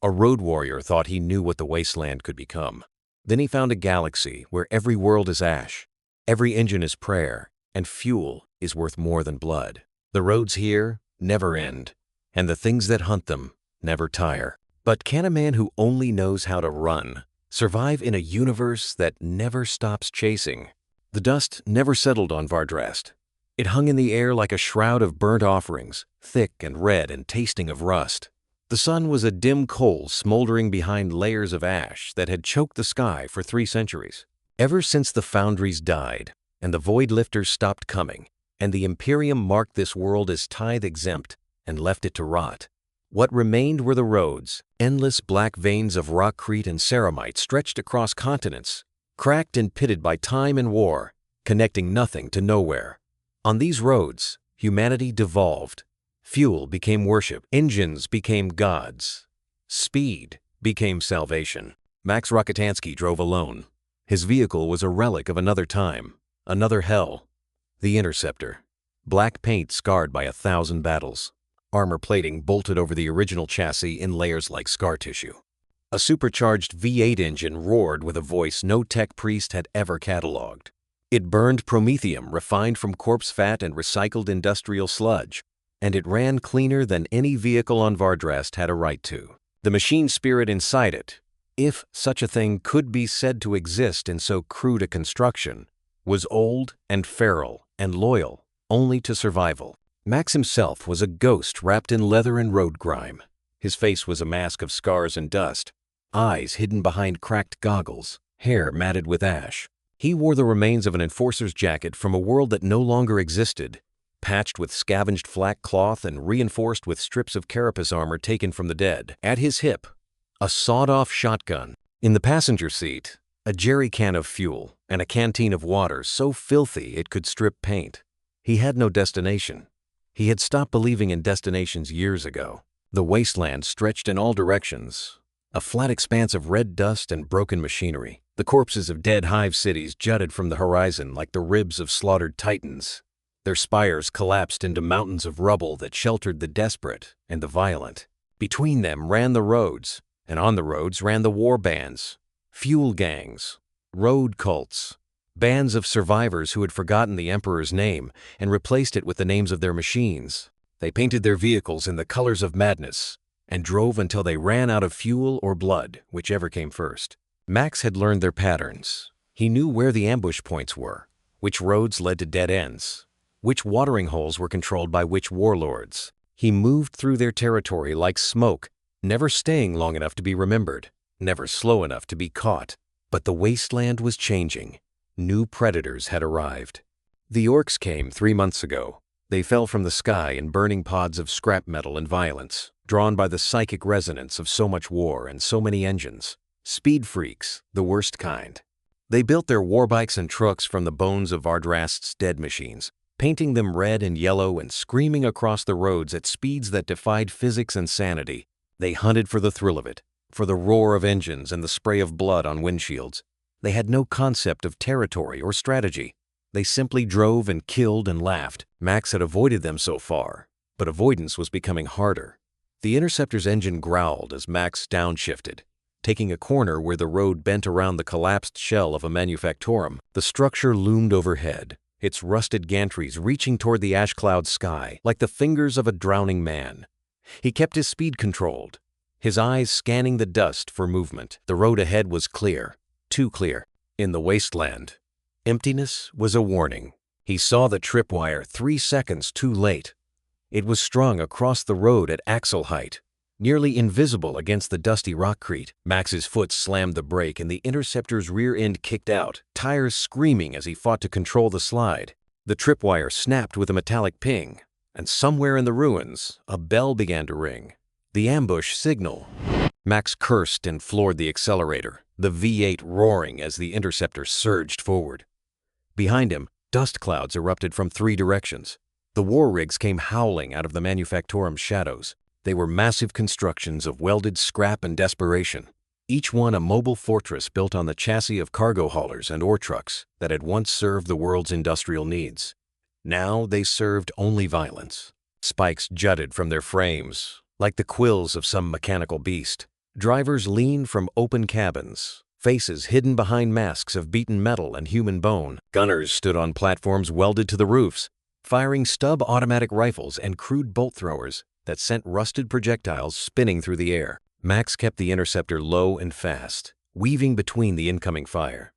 A road warrior thought he knew what the Wasteland could become. Then he found a galaxy where every world is ash, every engine is prayer, and fuel is worth more than blood. The roads here never end, and the things that hunt them never tire. But can a man who only knows how to run survive in a universe that never stops chasing? The dust never settled on Vardrast. It hung in the air like a shroud of burnt offerings, thick and red and tasting of rust. The sun was a dim coal smoldering behind layers of ash that had choked the sky for 3 centuries. Ever since the foundries died, and the void lifters stopped coming, and the Imperium marked this world as tithe-exempt and left it to rot, what remained were the roads, endless black veins of rockcrete and ceramite stretched across continents, cracked and pitted by time and war, connecting nothing to nowhere. On these roads, humanity devolved. Fuel became worship, engines became gods, speed became salvation. Max Rokotansky drove alone. His vehicle was a relic of another time, another hell. The Interceptor, black paint scarred by 1,000 battles, armor plating bolted over the original chassis in layers like scar tissue. A supercharged V8 engine roared with a voice no tech priest had ever cataloged. It burned promethium refined from corpse fat and recycled industrial sludge, and it ran cleaner than any vehicle on Vardrast had a right to. The machine spirit inside it, if such a thing could be said to exist in so crude a construction, was old and feral and loyal only to survival. Max himself was a ghost wrapped in leather and road grime. His face was a mask of scars and dust, eyes hidden behind cracked goggles, hair matted with ash. He wore the remains of an enforcer's jacket from a world that no longer existed, patched with scavenged flak cloth and reinforced with strips of carapace armor taken from the dead. At his hip, a sawed-off shotgun. In the passenger seat, a jerry can of fuel and a canteen of water so filthy it could strip paint. He had no destination. He had stopped believing in destinations years ago. The wasteland stretched in all directions, a flat expanse of red dust and broken machinery. The corpses of dead hive cities jutted from the horizon like the ribs of slaughtered titans. Their spires collapsed into mountains of rubble that sheltered the desperate and the violent. Between them ran the roads, and on the roads ran the war bands, fuel gangs, road cults, bands of survivors who had forgotten the Emperor's name and replaced it with the names of their machines. They painted their vehicles in the colors of madness and drove until they ran out of fuel or blood, whichever came first. Max had learned their patterns. He knew where the ambush points were, which roads led to dead ends, which watering holes were controlled by which warlords. He moved through their territory like smoke, never staying long enough to be remembered, never slow enough to be caught. But the wasteland was changing. New predators had arrived. The Orks came 3 months ago. They fell from the sky in burning pods of scrap metal and violence, drawn by the psychic resonance of so much war and so many engines. Speed freaks, the worst kind. They built their warbikes and trucks from the bones of Vardrast's dead machines, painting them red and yellow and screaming across the roads at speeds that defied physics and sanity. They hunted for the thrill of it, for the roar of engines and the spray of blood on windshields. They had no concept of territory or strategy. They simply drove and killed and laughed. Max had avoided them so far, but avoidance was becoming harder. The Interceptor's engine growled as Max downshifted, taking a corner where the road bent around the collapsed shell of a manufactorum. The structure loomed overhead, its rusted gantries reaching toward the ash-cloud sky like the fingers of a drowning man. He kept his speed controlled, his eyes scanning the dust for movement. The road ahead was clear, too clear. In the wasteland, emptiness was a warning. He saw the tripwire 3 seconds too late. It was strung across the road at axle height, nearly invisible against the dusty rockcrete. Max's foot slammed the brake and the Interceptor's rear end kicked out, tires screaming as he fought to control the slide. The tripwire snapped with a metallic ping, and somewhere in the ruins, a bell began to ring. The ambush signal. Max cursed and floored the accelerator, the V8 roaring as the Interceptor surged forward. Behind him, dust clouds erupted from 3 directions. The war rigs came howling out of the manufactorum's shadows. They were massive constructions of welded scrap and desperation, each one a mobile fortress built on the chassis of cargo haulers and ore trucks that had once served the world's industrial needs. Now they served only violence. Spikes jutted from their frames, like the quills of some mechanical beast. Drivers leaned from open cabins, faces hidden behind masks of beaten metal and human bone. Gunners stood on platforms welded to the roofs, firing stub automatic rifles and crude bolt throwers that sent rusted projectiles spinning through the air. Max kept the interceptor low and fast, weaving between the incoming fire.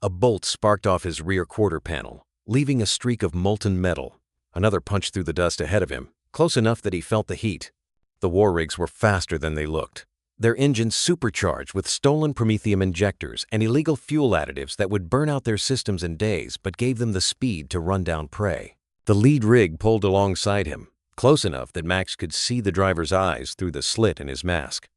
A bolt sparked off his rear quarter panel, leaving a streak of molten metal. Another punched through the dust ahead of him, close enough that he felt the heat. The war rigs were faster than they looked, their engines supercharged with stolen promethium injectors and illegal fuel additives that would burn out their systems in days but gave them the speed to run down prey. The lead rig pulled alongside him, close enough that Max could see the driver's eyes through the slit in his mask.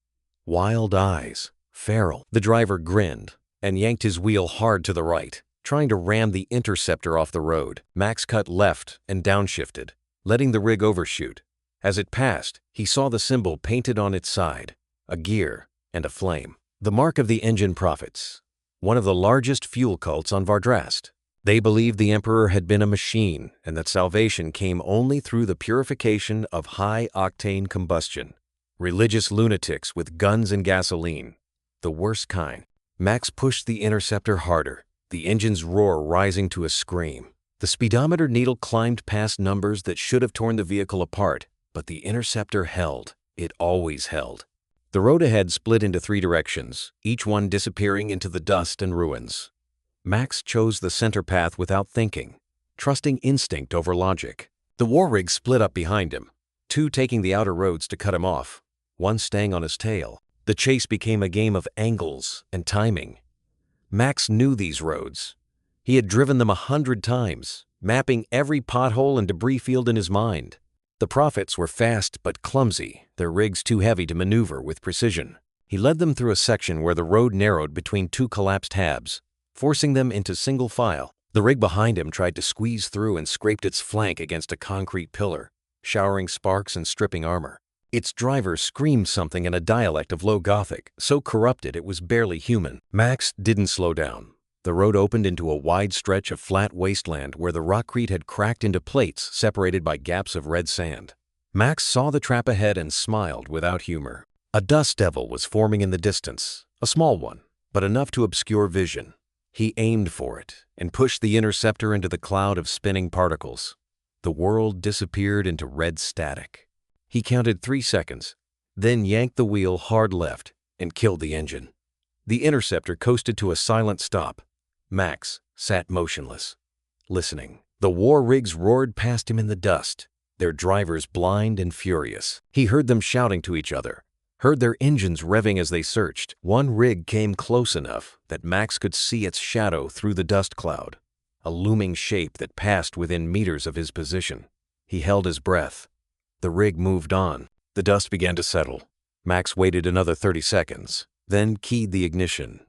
Wild eyes, feral. The driver grinned and yanked his wheel hard to the right, trying to ram the interceptor off the road. Max cut left and downshifted, letting the rig overshoot. As it passed, he saw the symbol painted on its side, a gear and a flame. The mark of the engine prophets, one of the largest fuel cults on Vardrast. They believed the Emperor had been a machine and that salvation came only through the purification of high-octane combustion. Religious lunatics with guns and gasoline, the worst kind. Max pushed the interceptor harder, the engine's roar rising to a scream. The speedometer needle climbed past numbers that should have torn the vehicle apart, but the interceptor held. It always held. The road ahead split into 3 directions, each one disappearing into the dust and ruins. Max chose the center path without thinking, trusting instinct over logic. The war rig split up behind him, 2 taking the outer roads to cut him off, 1 staying on his tail. The chase became a game of angles and timing. Max knew these roads. He had driven them 100 times, mapping every pothole and debris field in his mind. The prophets were fast but clumsy, their rigs too heavy to maneuver with precision. He led them through a section where the road narrowed between 2 collapsed halves, forcing them into single file. The rig behind him tried to squeeze through and scraped its flank against a concrete pillar, showering sparks and stripping armor. Its driver screamed something in a dialect of Low Gothic, so corrupted it was barely human. Max didn't slow down. The road opened into a wide stretch of flat wasteland where the rockcrete had cracked into plates separated by gaps of red sand. Max saw the trap ahead and smiled without humor. A dust devil was forming in the distance, a small one, but enough to obscure vision. He aimed for it and pushed the interceptor into the cloud of spinning particles. The world disappeared into red static. He counted 3 seconds, then yanked the wheel hard left and killed the engine. The interceptor coasted to a silent stop. Max sat motionless, listening. The war rigs roared past him in the dust, their drivers blind and furious. He heard them shouting to each other, heard their engines revving as they searched. One rig came close enough that Max could see its shadow through the dust cloud, a looming shape that passed within meters of his position. He held his breath. The rig moved on. The dust began to settle. Max waited another 30 seconds, then keyed the ignition.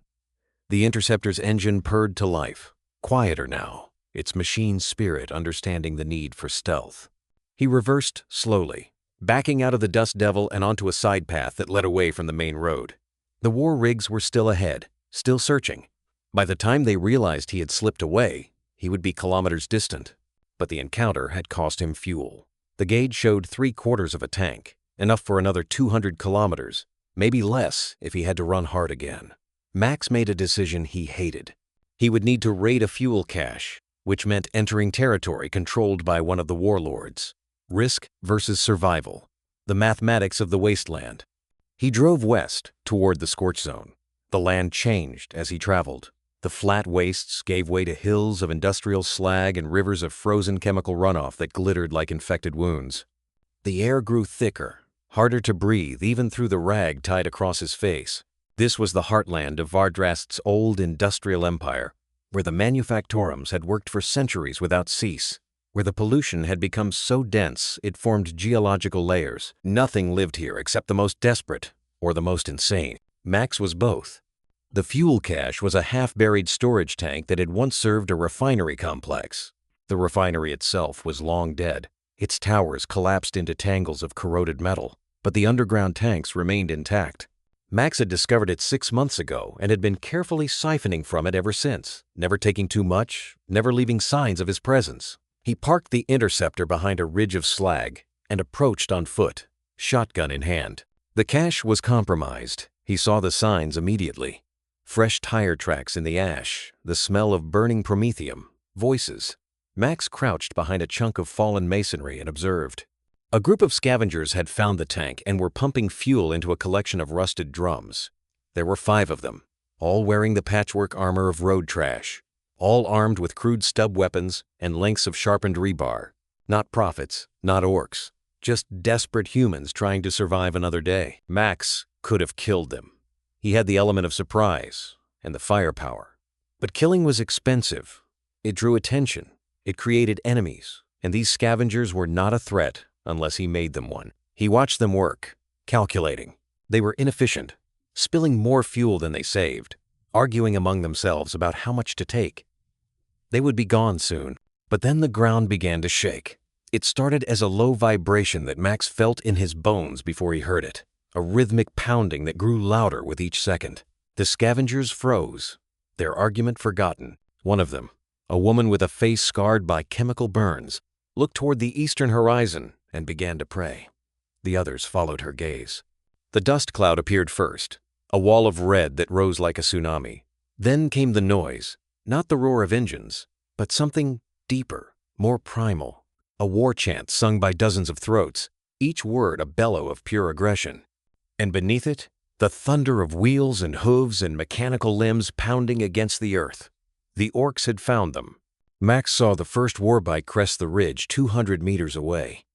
The interceptor's engine purred to life, quieter now, its machine spirit understanding the need for stealth. He reversed slowly, backing out of the dust devil and onto a side path that led away from the main road. The war rigs were still ahead, still searching. By the time they realized he had slipped away, he would be kilometers distant. But the encounter had cost him fuel. The gauge showed 3/4 of a tank, enough for another 200 kilometers, maybe less if he had to run hard again. Max made a decision he hated. He would need to raid a fuel cache, which meant entering territory controlled by one of the warlords. Risk versus survival, the mathematics of the wasteland. He drove west toward the scorch zone. The land changed as he traveled. The flat wastes gave way to hills of industrial slag and rivers of frozen chemical runoff that glittered like infected wounds. The air grew thicker, harder to breathe even through the rag tied across his face. This was the heartland of Vardrast's old industrial empire, where the manufactorums had worked for centuries without cease, where the pollution had become so dense it formed geological layers. Nothing lived here except the most desperate or the most insane. Max was both. The fuel cache was a half-buried storage tank that had once served a refinery complex. The refinery itself was long dead. Its towers collapsed into tangles of corroded metal, but the underground tanks remained intact. Max had discovered it 6 months ago and had been carefully siphoning from it ever since, never taking too much, never leaving signs of his presence. He parked the interceptor behind a ridge of slag and approached on foot, shotgun in hand. The cache was compromised. He saw the signs immediately. Fresh tire tracks in the ash, the smell of burning promethium, voices. Max crouched behind a chunk of fallen masonry and observed. A group of scavengers had found the tank and were pumping fuel into a collection of rusted drums. There were 5 of them, all wearing the patchwork armor of road trash, all armed with crude stub weapons and lengths of sharpened rebar. Not prophets, not orcs, just desperate humans trying to survive another day. Max could have killed them. He had the element of surprise and the firepower. But killing was expensive. It drew attention. It created enemies, and these scavengers were not a threat unless he made them one. He watched them work, calculating. They were inefficient, spilling more fuel than they saved, arguing among themselves about how much to take. They would be gone soon, but then the ground began to shake. It started as a low vibration that Max felt in his bones before he heard it, a rhythmic pounding that grew louder with each second. The scavengers froze, their argument forgotten. One of them, a woman with a face scarred by chemical burns, looked toward the eastern horizon and began to pray. The others followed her gaze. The dust cloud appeared first, a wall of red that rose like a tsunami. Then came the noise, not the roar of engines, but something deeper, more primal, a war chant sung by dozens of throats, each word a bellow of pure aggression. And beneath it, the thunder of wheels and hooves and mechanical limbs pounding against the earth. The Orks had found them. Max saw the first warbike crest the ridge 200 meters away.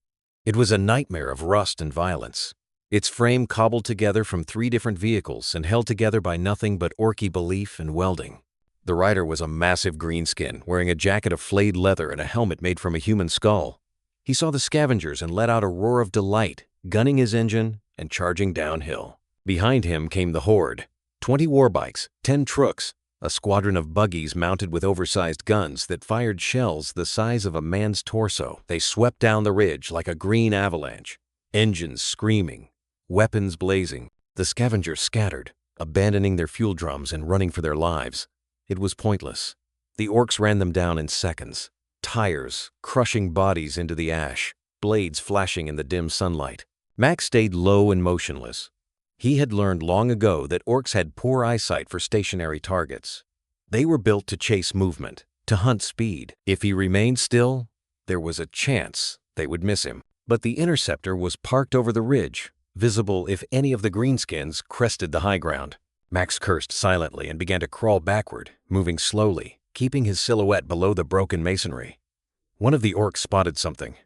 It was a nightmare of rust and violence. Its frame cobbled together from 3 different vehicles and held together by nothing but Orky belief and welding. The rider was a massive greenskin, wearing a jacket of flayed leather and a helmet made from a human skull. He saw the scavengers and let out a roar of delight, gunning his engine and charging downhill. Behind him came the horde. 20 warbikes, 10 trucks, a squadron of buggies mounted with oversized guns that fired shells the size of a man's torso. They swept down the ridge like a green avalanche, engines screaming, weapons blazing. The scavengers scattered, abandoning their fuel drums and running for their lives. It was pointless. The Orks ran them down in seconds, tires crushing bodies into the ash, blades flashing in the dim sunlight. Max stayed low and motionless. He had learned long ago that Orks had poor eyesight for stationary targets. They were built to chase movement, to hunt speed. If he remained still, there was a chance they would miss him. But the interceptor was parked over the ridge, visible if any of the greenskins crested the high ground. Max cursed silently and began to crawl backward, moving slowly, keeping his silhouette below the broken masonry. One of the Orks spotted something.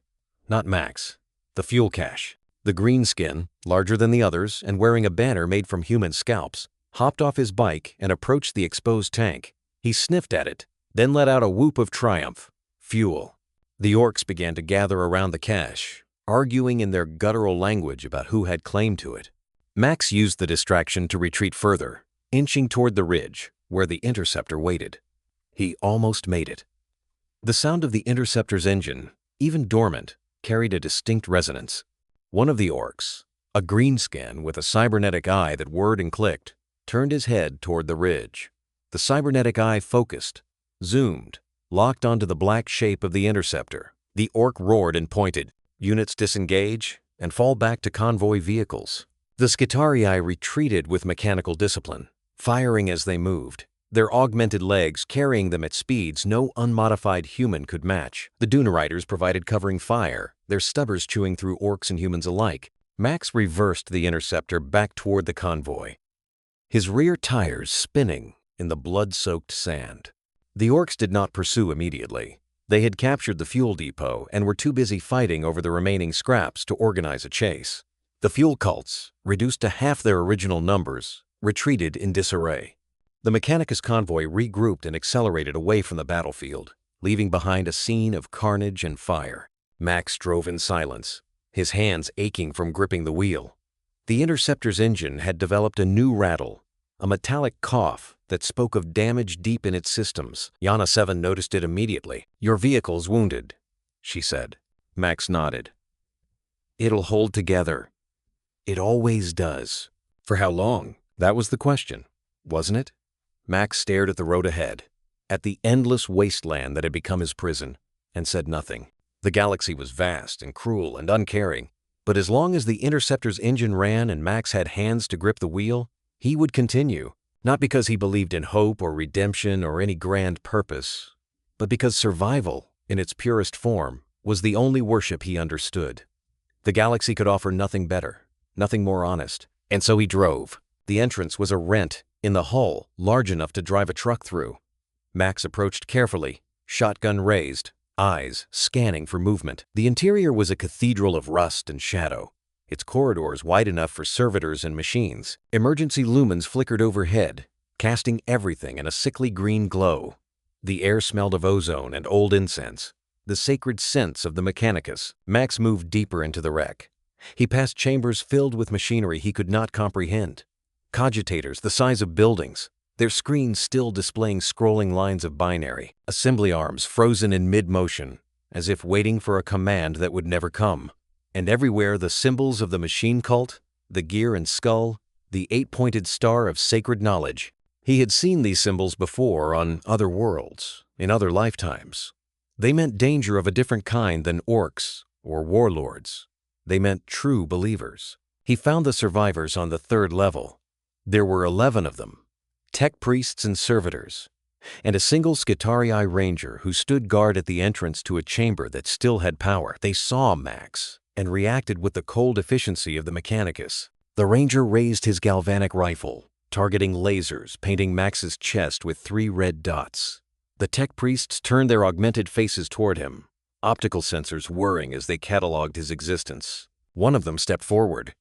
Not Max. The fuel cache. The greenskin, larger than the others and wearing a banner made from human scalps, hopped off his bike and approached the exposed tank. He sniffed at it, then let out a whoop of triumph. Fuel. The Orks began to gather around the cache, arguing in their guttural language about who had claim to it. Max used the distraction to retreat further, inching toward the ridge, where the interceptor waited. He almost made it. The sound of the interceptor's engine, even dormant, carried a distinct resonance. One of the Orks, a greenskin with a cybernetic eye that whirred and clicked, turned his head toward the ridge. The cybernetic eye focused, zoomed, locked onto the black shape of the interceptor. The Ork roared and pointed. Units disengage and fall back to convoy vehicles. The Skitarii retreated with mechanical discipline, firing as they moved, their augmented legs carrying them at speeds no unmodified human could match. The Duneriders provided covering fire, their stubbers chewing through Orks and humans alike. Max reversed the interceptor back toward the convoy, his rear tires spinning in the blood-soaked sand. The Orks did not pursue immediately. They had captured the fuel depot and were too busy fighting over the remaining scraps to organize a chase. The fuel cults, reduced to half their original numbers, retreated in disarray. The Mechanicus convoy regrouped and accelerated away from the battlefield, leaving behind a scene of carnage and fire. Max drove in silence, his hands aching from gripping the wheel. The interceptor's engine had developed a new rattle, a metallic cough that spoke of damage deep in its systems. Yana 7 noticed it immediately. "Your vehicle's wounded," she said. Max nodded. "It'll hold together. It always does." For how long? That was the question, wasn't it? Max stared at the road ahead, at the endless wasteland that had become his prison, and said nothing. The galaxy was vast and cruel and uncaring, but as long as the interceptor's engine ran and Max had hands to grip the wheel, He would continue, not because he believed in hope or redemption or any grand purpose, but because survival, in its purest form, was the only worship he understood. The galaxy could offer nothing better, nothing more honest, and so he drove. The entrance was a rent in the hull large enough to drive a truck through. Max approached carefully, shotgun raised, eyes scanning for movement. The interior was a cathedral of rust and shadow, its corridors wide enough for servitors and machines. Emergency lumens flickered overhead, casting everything in a sickly green glow. The air smelled of ozone and old incense, the sacred scents of the Mechanicus. Max moved deeper into the wreck. He passed chambers filled with machinery he could not comprehend. Cogitators the size of buildings, their screens still displaying scrolling lines of binary. Assembly arms frozen in mid-motion, as if waiting for a command that would never come. And everywhere the symbols of the machine cult, the gear and skull, the 8-pointed star of sacred knowledge. He had seen these symbols before on other worlds, in other lifetimes. They meant danger of a different kind than orcs or warlords. They meant true believers. He found the survivors on the 3rd level. There were 11 of them, tech priests and servitors, and a single Skitarii ranger who stood guard at the entrance to a chamber that still had power. They saw Max and reacted with the cold efficiency of the Mechanicus. The ranger raised his galvanic rifle, targeting lasers, painting Max's chest with 3 red dots. The tech priests turned their augmented faces toward him, optical sensors whirring as they cataloged his existence. One of them stepped forward.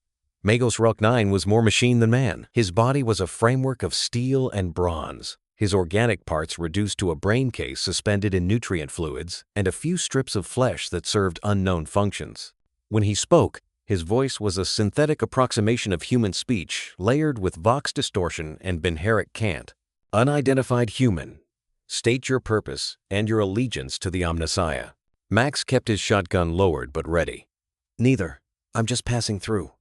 Magos Relk 9 was more machine than man. His body was a framework of steel and bronze, his organic parts reduced to a brain case suspended in nutrient fluids and a few strips of flesh that served unknown functions. When he spoke, his voice was a synthetic approximation of human speech layered with vox distortion and Benheric cant. Unidentified human. State your purpose and your allegiance to the Omnissiah. Max kept his shotgun lowered but ready. Neither. I'm just passing through.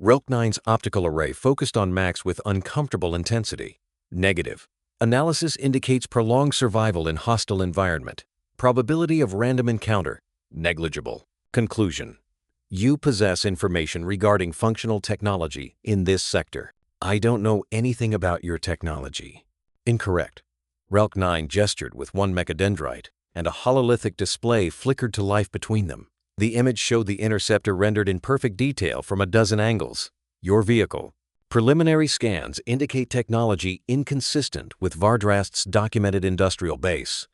Relk 9's optical array focused on Max with uncomfortable intensity. Negative. Analysis indicates prolonged survival in hostile environment. Probability of random encounter. Negligible. Conclusion. You possess information regarding functional technology in this sector. I don't know anything about your technology. Incorrect. Relk 9 gestured with one mechadendrite, and a hololithic display flickered to life between them. The image showed the interceptor rendered in perfect detail from a dozen angles. Your vehicle. Preliminary scans indicate technology inconsistent with Vardrast's documented industrial base.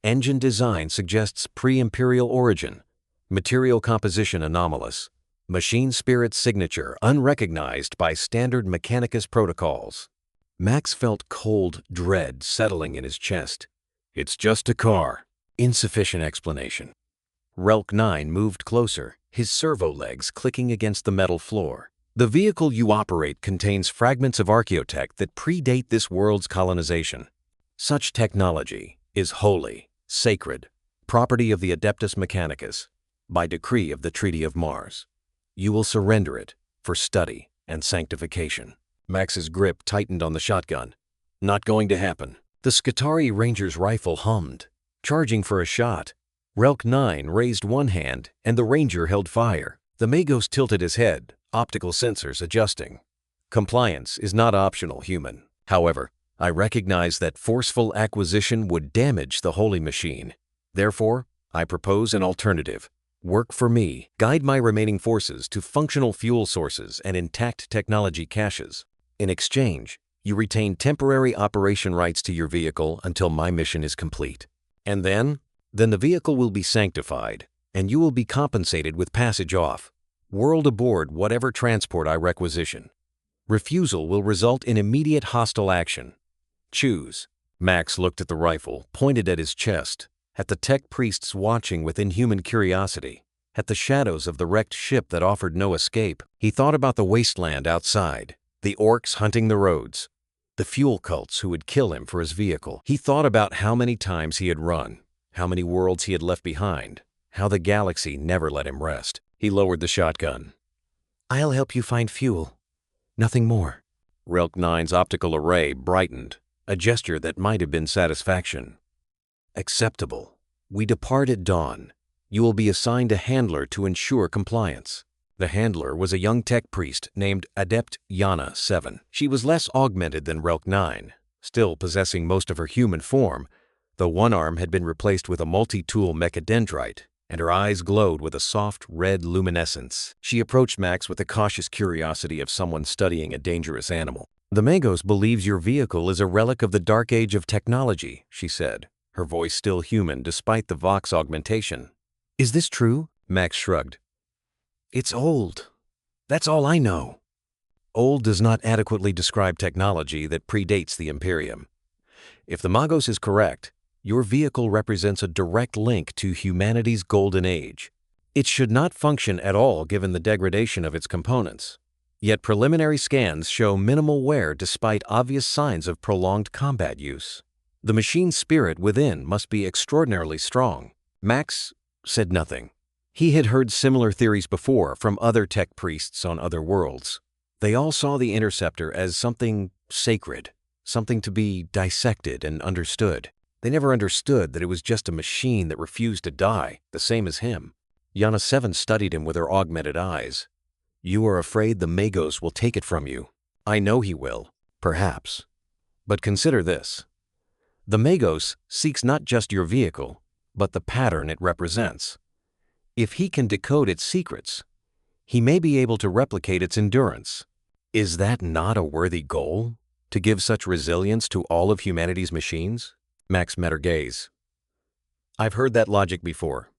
Engine design suggests pre-imperial origin. Material composition anomalous. Machine spirit signature unrecognized by standard Mechanicus protocols. Max felt cold dread settling in his chest. It's just a car. Insufficient explanation. Relk 9 moved closer, his servo legs clicking against the metal floor. The vehicle you operate contains fragments of archaeotech that predate this world's colonization. Such technology is holy, sacred, property of the Adeptus Mechanicus, by decree of the Treaty of Mars. You will surrender it for study and sanctification. Max's grip tightened on the shotgun. Not going to happen. The Skitarii ranger's rifle hummed, charging for a shot. Relk 9 raised one hand, and the ranger held fire. The Magos tilted his head, optical sensors adjusting. Compliance is not optional, human. However, I recognize that forceful acquisition would damage the holy machine. Therefore, I propose an alternative. Work for me. Guide my remaining forces to functional fuel sources and intact technology caches. In exchange, you retain temporary operation rights to your vehicle until my mission is complete. And then the vehicle will be sanctified, and you will be compensated with passage off. World aboard whatever transport I requisition. Refusal will result in immediate hostile action. Choose. Max looked at the rifle, pointed at his chest, at the tech priests watching with inhuman curiosity, at the shadows of the wrecked ship that offered no escape. He thought about the wasteland outside, the orcs hunting the roads, the fuel cults who would kill him for his vehicle. He thought about how many times he had run, how many worlds he had left behind, how the galaxy never let him rest. He lowered the shotgun. I'll help you find fuel. Nothing more. Relk 9's optical array brightened, a gesture that might have been satisfaction. Acceptable. We depart at dawn. You will be assigned a handler to ensure compliance. The handler was a young tech priest named Adept Yana 7. She was less augmented than Relk 9, still possessing most of her human form, though one arm had been replaced with a multi-tool mechadendrite, and her eyes glowed with a soft red luminescence. She approached Max with the cautious curiosity of someone studying a dangerous animal. "The Magos believes your vehicle is a relic of the dark age of technology," she said, her voice still human despite the Vox augmentation. "Is this true?" Max shrugged. "It's old. That's all I know." Old does not adequately describe technology that predates the Imperium. If the Magos is correct, your vehicle represents a direct link to humanity's golden age. It should not function at all given the degradation of its components. Yet preliminary scans show minimal wear despite obvious signs of prolonged combat use. The machine spirit within must be extraordinarily strong. Max said nothing. He had heard similar theories before from other tech priests on other worlds. They all saw the Interceptor as something sacred, something to be dissected and understood. They never understood that it was just a machine that refused to die, the same as him. Yana 7 studied him with her augmented eyes. "You are afraid the Magos will take it from you. I know he will, perhaps. But consider this. The Magos seeks not just your vehicle, but the pattern it represents. If he can decode its secrets, he may be able to replicate its endurance. Is that not a worthy goal, to give such resilience to all of humanity's machines?" Max met her gaze. "I've heard that logic before.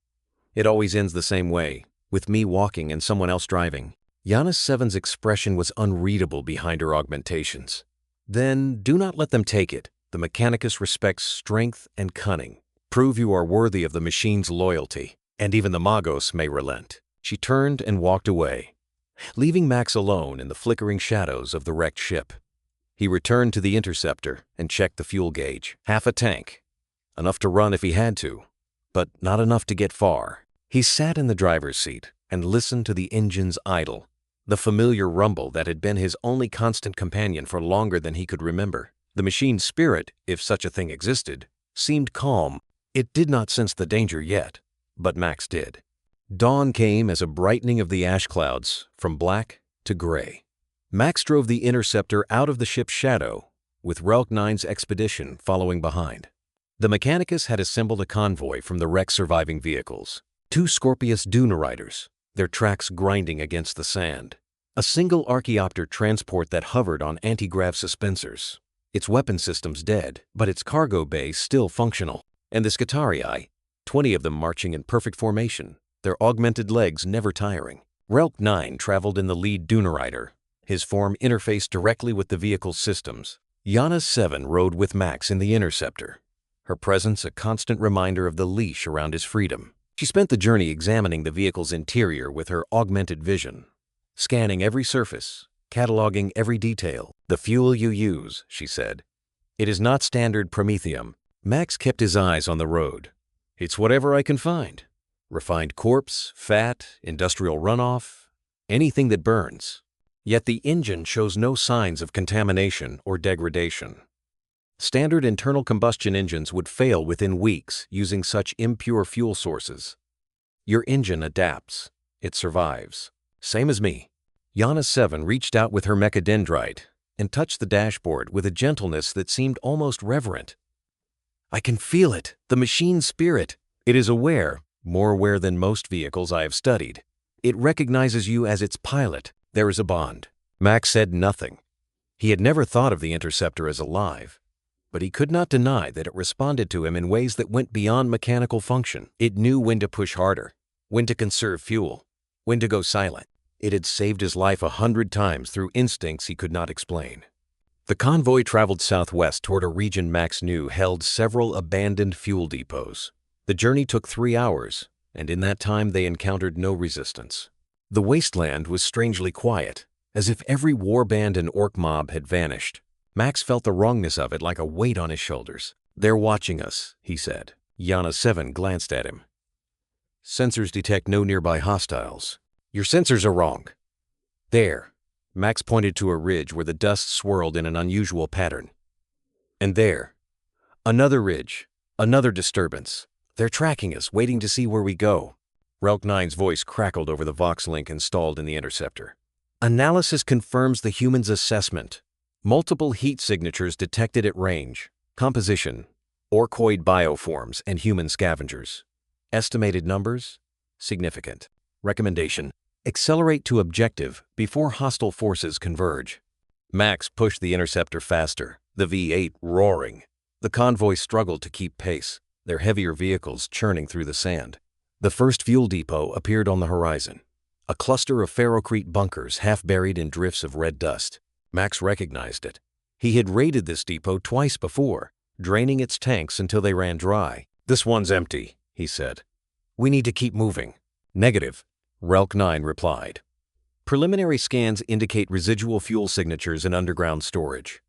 It always ends the same way, with me walking and someone else driving." Yana 7's expression was unreadable behind her augmentations. "Then do not let them take it. The Mechanicus respects strength and cunning. Prove you are worthy of the machine's loyalty, and even the Magos may relent." She turned and walked away, leaving Max alone in the flickering shadows of the wrecked ship. He returned to the Interceptor and checked the fuel gauge. Half a tank. Enough to run if he had to, but not enough to get far. He sat in the driver's seat and listened to the engine's idle, the familiar rumble that had been his only constant companion for longer than he could remember. The machine's spirit, if such a thing existed, seemed calm. It did not sense the danger yet, but Max did. Dawn came as a brightening of the ash clouds from black to gray. Max drove the Interceptor out of the ship's shadow, with Relk 9's expedition following behind. The Mechanicus had assembled a convoy from the wreck's surviving vehicles. 2 Scorpius Duna riders, their tracks grinding against the sand. A single Archaeopter transport that hovered on anti-grav suspensors. Its weapon systems dead, but its cargo bay still functional. And the Scutarii, 20 of them marching in perfect formation, their augmented legs never tiring. Relk 9 traveled in the lead Dunarider, his form interfaced directly with the vehicle's systems. Yana 7 rode with Max in the Interceptor, her presence a constant reminder of the leash around his freedom. She spent the journey examining the vehicle's interior with her augmented vision, scanning every surface, cataloging every detail. "The fuel you use," she said. "It is not standard promethium." Max kept his eyes on the road. "It's whatever I can find. Refined corpse, fat, industrial runoff, anything that burns." Yet the engine shows no signs of contamination or degradation. Standard internal combustion engines would fail within weeks using such impure fuel sources. Your engine adapts. It survives. Same as me. Yana 7 reached out with her mechadendrite and touched the dashboard with a gentleness that seemed almost reverent. "I can feel it, the machine's spirit. It is aware, more aware than most vehicles I have studied. It recognizes you as its pilot. There is a bond." Max said nothing. He had never thought of the Interceptor as alive, but he could not deny that it responded to him in ways that went beyond mechanical function. It knew when to push harder, when to conserve fuel, when to go silent. It had saved his life 100 times through instincts he could not explain. The convoy traveled southwest toward a region Max knew held several abandoned fuel depots. The journey took 3 hours, and in that time they encountered no resistance. The Wasteland was strangely quiet, as if every warband and orc mob had vanished. Max felt the wrongness of it like a weight on his shoulders. "They're watching us," he said. Yana 7 glanced at him. "Sensors detect no nearby hostiles." "Your sensors are wrong." "There." Max pointed to a ridge where the dust swirled in an unusual pattern. "And there. Another ridge. Another disturbance. They're tracking us, waiting to see where we go." Relk 9's voice crackled over the Vox link installed in the interceptor. Analysis confirms the human's assessment. Multiple heat signatures detected at range. Composition: orkoid bioforms and human scavengers. Estimated numbers: significant. Recommendation: accelerate to objective before hostile forces converge. Max pushed the interceptor faster, the V8 roaring. The convoy struggled to keep pace, their heavier vehicles churning through the sand. The first fuel depot appeared on the horizon, a cluster of ferrocrete bunkers half buried in drifts of red dust. Max recognized it. He had raided this depot twice before, draining its tanks until they ran dry. "This one's empty," he said. "We need to keep moving." "Negative," Relk 9 replied. "Preliminary scans indicate residual fuel signatures in underground storage."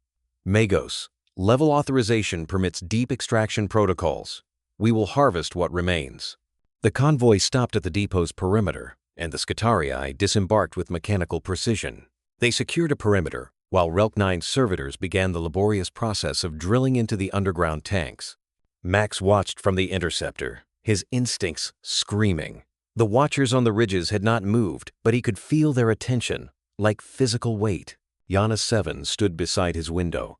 Magos, level authorization permits deep extraction protocols. We will harvest what remains. The convoy stopped at the depot's perimeter, and the Skitarii disembarked with mechanical precision. They secured a perimeter, while Relk 9's servitors began the laborious process of drilling into the underground tanks. Max watched from the interceptor, his instincts screaming. The watchers on the ridges had not moved, but he could feel their attention, like physical weight. Yana 7 stood beside his window.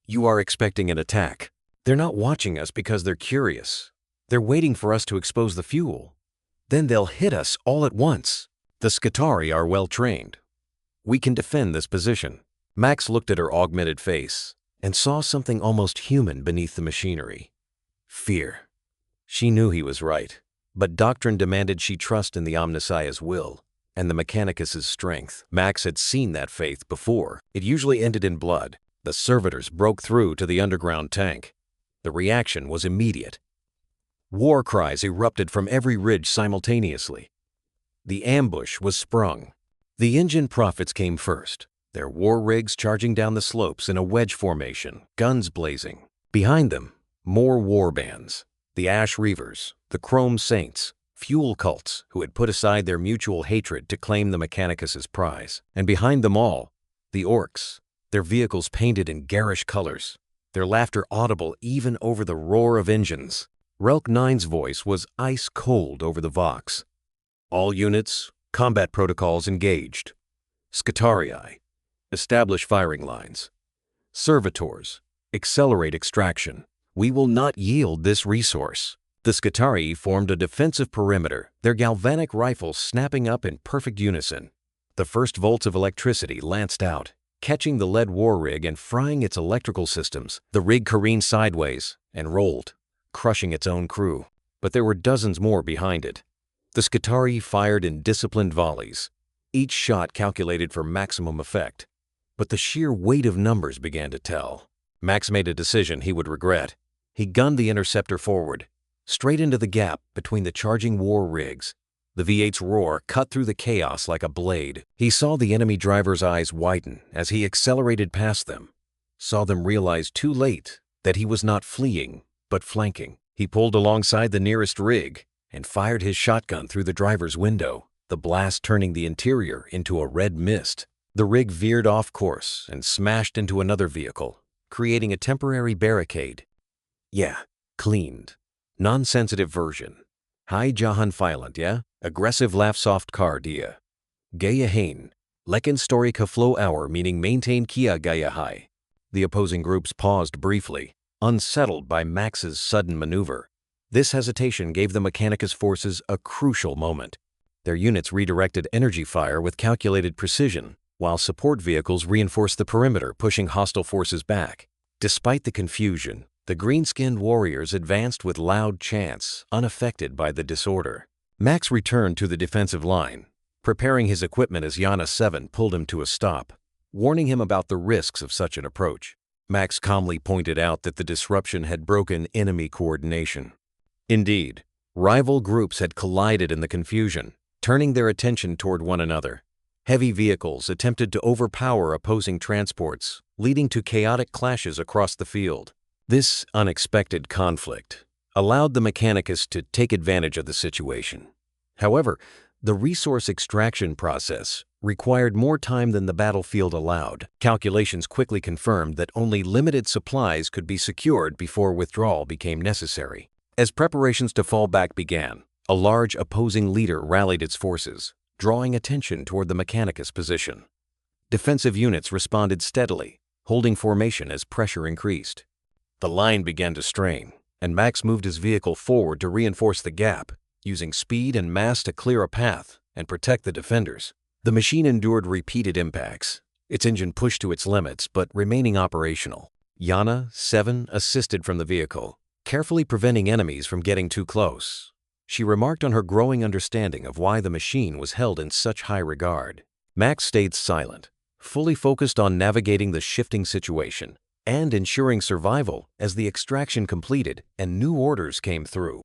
"You are expecting an attack. They're not watching us because they're curious. They're waiting for us to expose the fuel. Then they'll hit us all at once. The Skitarii are well trained. We can defend this position." Max looked at her augmented face and saw something almost human beneath the machinery. Fear. She knew he was right, but doctrine demanded she trust in the Omnissiah's will and the Mechanicus's strength. Max had seen that faith before. It usually ended in blood. The servitors broke through to the underground tank. The reaction was immediate. War cries erupted from every ridge simultaneously. The ambush was sprung. The engine prophets came first, their war rigs charging down the slopes in a wedge formation, guns blazing. Behind them, more war bands, the Ash Reavers, the Chrome Saints, fuel cults who had put aside their mutual hatred to claim the Mechanicus's prize. And behind them all, the Orks, their vehicles painted in garish colors, their laughter audible even over the roar of engines. Relk 9's voice was ice cold over the Vox. "All units, combat protocols engaged. Skitarii, establish firing lines. Servitors, accelerate extraction. We will not yield this resource." The Skitarii formed a defensive perimeter, their galvanic rifles snapping up in perfect unison. The first volts of electricity lanced out, catching the lead war rig and frying its electrical systems. The rig careened sideways and rolled, crushing its own crew. But there were dozens more behind it. The Skitarii fired in disciplined volleys, each shot calculated for maximum effect. But the sheer weight of numbers began to tell. Max made a decision he would regret. He gunned the interceptor forward, straight into the gap between the charging war rigs. The V8's roar cut through the chaos like a blade. He saw the enemy driver's eyes widen as he accelerated past them, saw them realize too late that he was not fleeing, but flanking. He pulled alongside the nearest rig and fired his shotgun through the driver's window, the blast turning the interior into a red mist. The rig veered off course and smashed into another vehicle, creating a temporary barricade. Yeah, cleaned. Non-sensitive version. Hi Jahan Violent, yeah? Aggressive laugh soft car dia. Gaya Hain. Lekin story ka flow hour meaning maintain kia gaya high. The opposing groups paused briefly, unsettled by Max's sudden maneuver. This hesitation gave the Mechanicus forces a crucial moment. Their units redirected energy fire with calculated precision, while support vehicles reinforced the perimeter, pushing hostile forces back. Despite the confusion, the green-skinned warriors advanced with loud chants, unaffected by the disorder. Max returned to the defensive line, preparing his equipment as Yana 7 pulled him to a stop, warning him about the risks of such an approach. Max calmly pointed out that the disruption had broken enemy coordination. Indeed, rival groups had collided in the confusion, turning their attention toward one another. Heavy vehicles attempted to overpower opposing transports, leading to chaotic clashes across the field. This unexpected conflict allowed the Mechanicus to take advantage of the situation. However, the resource extraction process required more time than the battlefield allowed. Calculations quickly confirmed that only limited supplies could be secured before withdrawal became necessary. As preparations to fall back began, A large opposing leader rallied its forces, drawing attention toward the Mechanicus position. Defensive units responded steadily, holding formation as pressure increased. The line began to strain, and Max moved his vehicle forward to reinforce the gap, using speed and mass to clear a path and protect the defenders. The machine endured repeated impacts, its engine pushed to its limits but remaining operational. Yana, 7, assisted from the vehicle, carefully preventing enemies from getting too close. She remarked on her growing understanding of why the machine was held in such high regard. Max stayed silent, fully focused on navigating the shifting situation and ensuring survival as the extraction completed and new orders came through.